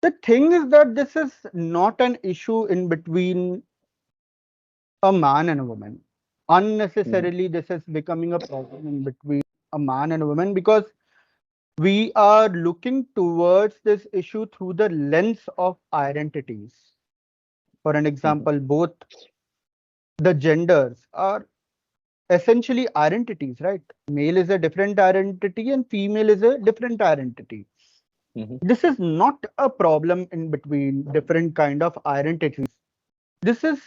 The thing is that this is not an issue in between a man and a woman. Mhm. Unnecessarily, this is becoming a problem in between a man and a woman because we are looking towards this issue through the lens of identities. For an Mhm. example, both the genders are essentially identities, right? Male is a different identity and female is a different identity. Mhm. This is not a problem in between different kind of identities. This is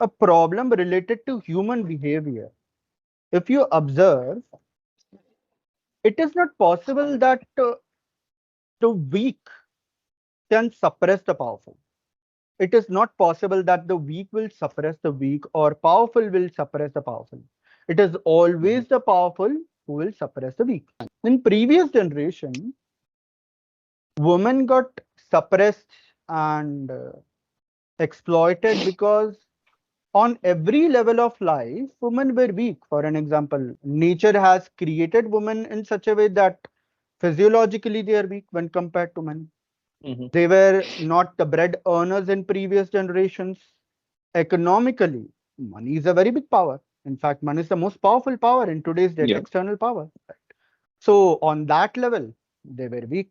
a problem related to human behavior. If you observe, it is not possible that the weak can suppress the powerful. It is not possible that the weak will suppress the weak or powerful will suppress the powerful. It is Mhm. always the powerful who will suppress the weak. In previous generation, women got suppressed and exploited because on every level of life, women were weak. For an example, nature has created women in such a way that physiologically they are weak when compared to men. Mhm. They were not the bread earners in previous generations. Economically, money is a very big power. In fact, money is the most powerful power in today's date, Yeah. external power. So, on that level, they were weak.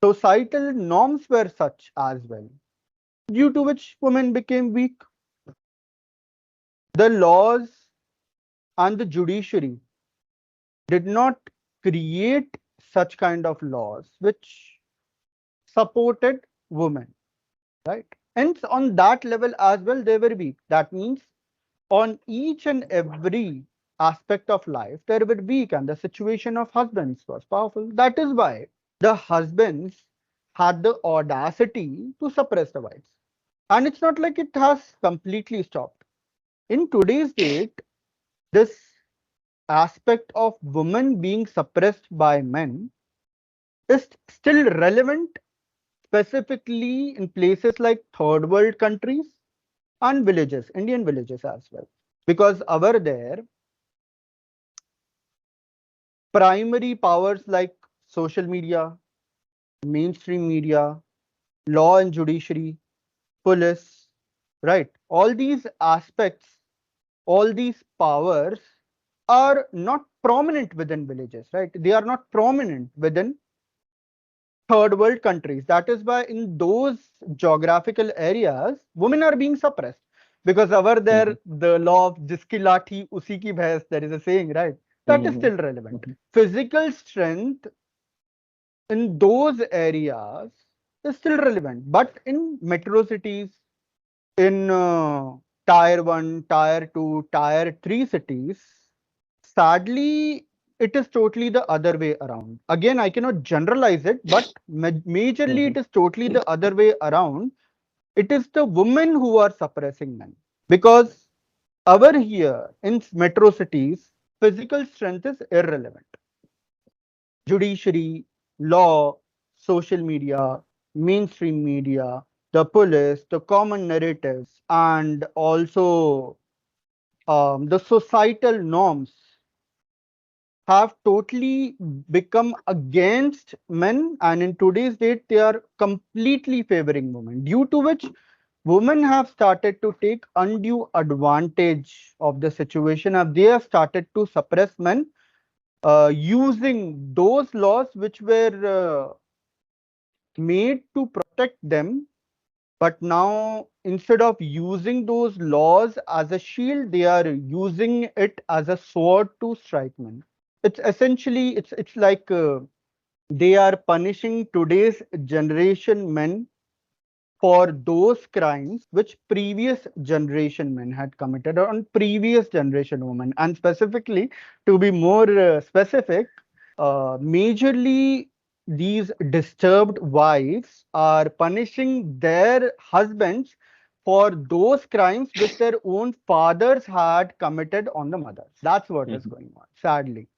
Societal norms were such as well, due to which women became weak. The laws and the judiciary did not create such kind of laws which supported women, right? And on that level as well, they were weak. That means on each and every aspect of life, they were weak, and the situation of husbands was powerful. That is why the husbands had the audacity to suppress the wives. And it's not like it has completely stopped. In today's date, this aspect of women being suppressed by men is still relevant, specifically in places like third world countries and villages, Indian villages as well. Because over there, primary powers like social media, mainstream media, law and judiciary, police, right? All these aspects, all these powers are not prominent within villages, right? They are not prominent within third world countries. That is why in those geographical areas, women are being suppressed. Because over there, Mhm. the law of jiski lathi, usi ki bhais, there is a saying, right? That is Mhm. still relevant. Mhm. Physical strength in those areas is still relevant. But in metro cities, in tier 1, tier 2, tier 3 cities, sadly, it is totally the other way around. Again, I cannot generalize it, but majorly Mhm. it is totally the other way around. It is the women who are suppressing men. Because over here in metro cities, physical strength is irrelevant. Judiciary, law, social media, mainstream media, the police, the common narratives, and also the societal norms have totally become against men, and in today's date they are completely favoring women, due to which women have started to take undue advantage of the situation, and they have started to suppress men using those laws which were made to protect them. But now, instead of using those laws as a shield, they are using it as a sword to strike men. It's essentially it's like they are punishing today's generation men for those crimes which previous generation men had committed on previous generation women. And specifically, to be more specific, majorly these disturbed wives are punishing their husbands for those crimes which their own fathers had committed on the mothers. That's what is Mhm. going on, sadly.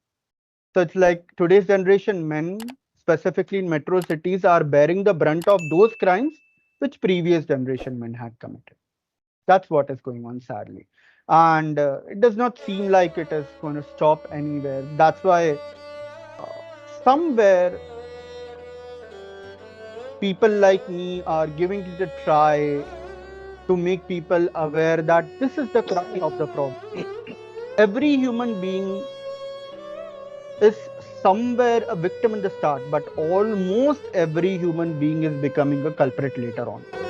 So it's like today's generation men, specifically in metro cities, are bearing the brunt of those crimes which previous generation men had committed. That's what is going on, sadly. And it does not seem like it is going to stop anywhere. That's why somewhere people like me are giving it a try to make people aware that this is the crux of the problem. Every human being is somewhere a victim in the start, but almost every human being is becoming a culprit later on.